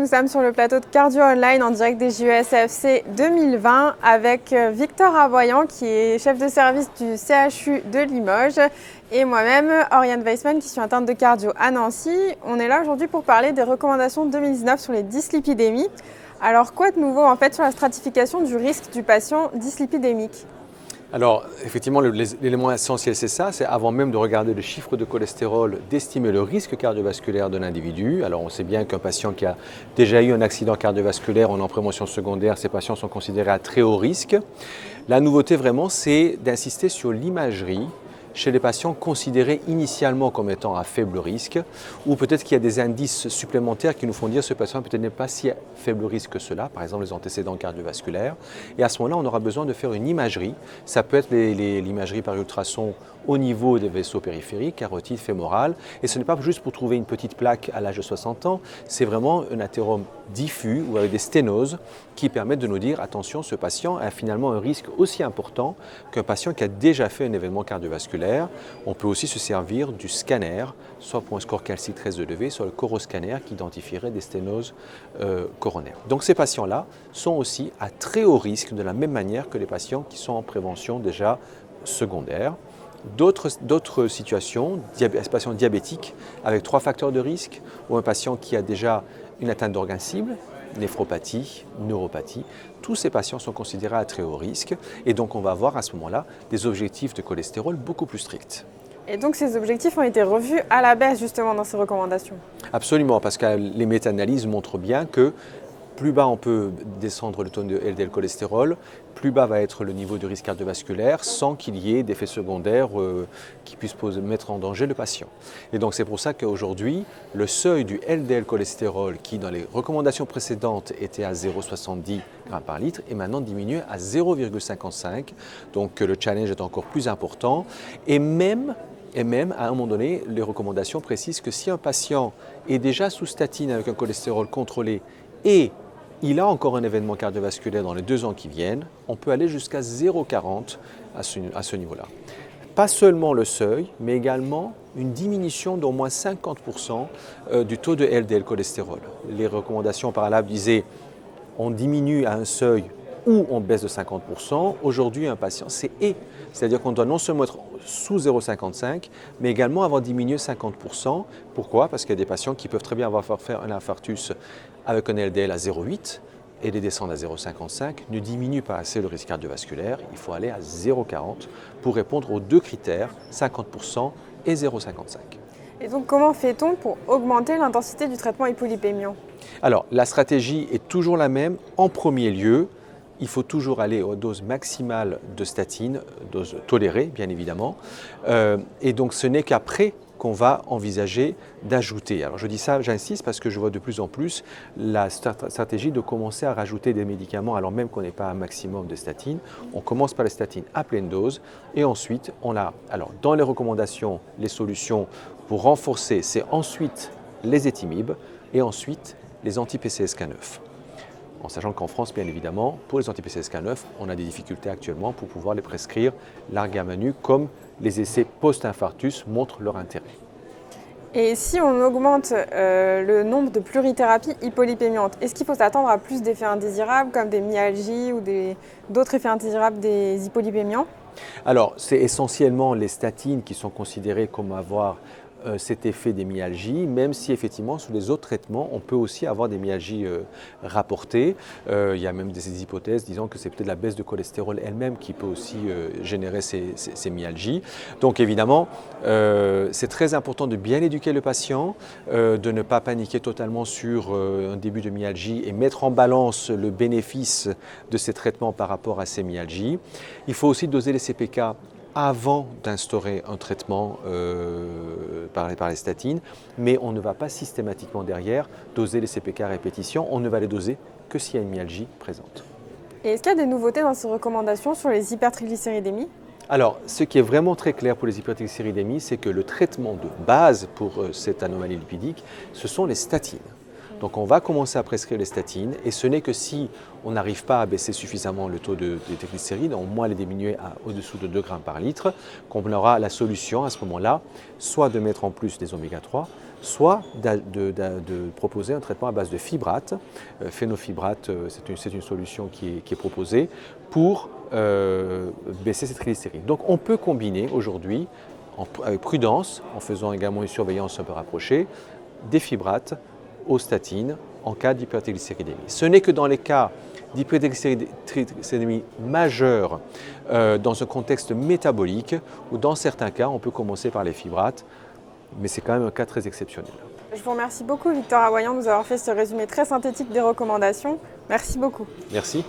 nous sommes sur le plateau de Cardio Online en direct des JESFC 2020 avec Victor Avoyant qui est chef de service du CHU de Limoges et moi-même, Oriane Weissman, qui suis atteinte de cardio à Nancy. On est là aujourd'hui pour parler des recommandations 2019 sur les dyslipidémies. Alors quoi de nouveau en fait sur la stratification du risque du patient dyslipidémique ? Alors, effectivement, l'élément essentiel, c'est ça, c'est avant même de regarder le chiffre de cholestérol, d'estimer le risque cardiovasculaire de l'individu. Alors, on sait bien qu'un patient qui a déjà eu un accident cardiovasculaire en prévention secondaire, ces patients sont considérés à très haut risque. La nouveauté, vraiment, c'est d'insister sur l'imagerie chez les patients considérés initialement comme étant à faible risque, ou peut-être qu'il y a des indices supplémentaires qui nous font dire que ce patient peut-être n'est pas si à faible risque que cela, par exemple les antécédents cardiovasculaires. Et à ce moment-là, on aura besoin de faire une imagerie. Ça peut être l'imagerie par ultrason au niveau des vaisseaux périphériques, carotide, fémorale. Et ce n'est pas juste pour trouver une petite plaque à l'âge de 60 ans, c'est vraiment un athérome diffus ou avec des sténoses qui permettent de nous dire attention, ce patient a finalement un risque aussi important qu'un patient qui a déjà fait un événement cardiovasculaire. On peut aussi se servir du scanner, soit pour un score calcique très élevé, soit le coroscanner qui identifierait des sténoses coronaires. Donc ces patients-là sont aussi à très haut risque de la même manière que les patients qui sont en prévention déjà secondaire. D'autres situations, un patient diabétique avec 3 facteurs de risque ou un patient qui a déjà une atteinte d'organes cibles, néphropathie, neuropathie, tous ces patients sont considérés à très haut risque et donc on va avoir à ce moment-là des objectifs de cholestérol beaucoup plus stricts. Et donc ces objectifs ont été revus à la baisse justement dans ces recommandations ? Absolument, parce que les méta-analyses montrent bien que plus bas on peut descendre le taux de LDL cholestérol, plus bas va être le niveau de risque cardiovasculaire sans qu'il y ait d'effets secondaires qui puissent mettre en danger le patient. Et donc c'est pour ça qu'aujourd'hui, le seuil du LDL cholestérol qui dans les recommandations précédentes était à 0,70 g par litre est maintenant diminué à 0,55. Donc le challenge est encore plus important et même à un moment donné, les recommandations précisent que si un patient est déjà sous statine avec un cholestérol contrôlé et il a encore un événement cardiovasculaire dans les 2 ans qui viennent, on peut aller jusqu'à 0,40 à ce niveau-là. Pas seulement le seuil, mais également une diminution d'au moins 50% du taux de LDL cholestérol. Les recommandations préalables disaient on diminue à un seuil ou on baisse de 50%. Aujourd'hui, un patient, c'est-à-dire qu'on doit non seulement être sous 0,55, mais également avoir diminué 50%. Pourquoi ? Parce qu'il y a des patients qui peuvent très bien avoir fait un infarctus avec un LDL à 0,8 et les descendre à 0,55 ne diminue pas assez le risque cardiovasculaire. Il faut aller à 0,40 pour répondre aux 2 critères, 50% et 0,55. Et donc comment fait-on pour augmenter l'intensité du traitement hypolipémiant ? Alors la stratégie est toujours la même. En premier lieu, il faut toujours aller aux doses maximales de statine, dose tolérée bien évidemment. Et donc ce n'est qu'après qu'on va envisager d'ajouter. Alors je dis ça, j'insiste parce que je vois de plus en plus la stratégie de commencer à rajouter des médicaments alors même qu'on n'est pas à un maximum de statine. On commence par les statines à pleine dose et ensuite on a, alors dans les recommandations, les solutions pour renforcer, c'est ensuite les étimibes et ensuite les anti-PCSK9. En sachant qu'en France, bien évidemment, pour les anti-PCSK9, on a des difficultés actuellement pour pouvoir les prescrire larga manu, comme les essais post-infarctus montrent leur intérêt. Et si on augmente le nombre de plurithérapies hypolipémiantes, est-ce qu'il faut s'attendre à plus d'effets indésirables comme des myalgies ou d'autres effets indésirables des hypolipémiants ? Alors, c'est essentiellement les statines qui sont considérées comme avoir cet effet des myalgies, même si effectivement sous les autres traitements, on peut aussi avoir des myalgies rapportées. Il y a même des hypothèses disant que c'est peut-être la baisse de cholestérol elle-même qui peut aussi générer ces myalgies. Donc évidemment, c'est très important de bien éduquer le patient, de ne pas paniquer totalement sur un début de myalgie et mettre en balance le bénéfice de ces traitements par rapport à ces myalgies. Il faut aussi doser les CPK avant d'instaurer un traitement par les statines, mais on ne va pas systématiquement derrière doser les CPK à répétition, on ne va les doser que s'il y a une myalgie présente. Et est-ce qu'il y a des nouveautés dans ces recommandations sur les hypertriglycéridémies ? Alors, ce qui est vraiment très clair pour les hypertriglycéridémies, c'est que le traitement de base pour cette anomalie lipidique, ce sont les statines. Donc on va commencer à prescrire les statines et ce n'est que si on n'arrive pas à baisser suffisamment le taux de triglycérides, au moins les diminuer au-dessous de 2 g par litre, qu'on aura la solution à ce moment-là, soit de mettre en plus des oméga 3, soit de proposer un traitement à base de fibrate. Phénofibrate, c'est une solution qui est proposée pour baisser ces triglycérides. Donc on peut combiner aujourd'hui, avec prudence, en faisant également une surveillance un peu rapprochée, des fibrates aux statines en cas d'hypertriglycéridémie. Ce n'est que dans les cas d'hypertriglycéridémie majeure dans un contexte métabolique où dans certains cas on peut commencer par les fibrates, mais c'est quand même un cas très exceptionnel. Je vous remercie beaucoup Victor Havoyan de nous avoir fait ce résumé très synthétique des recommandations. Merci beaucoup. Merci.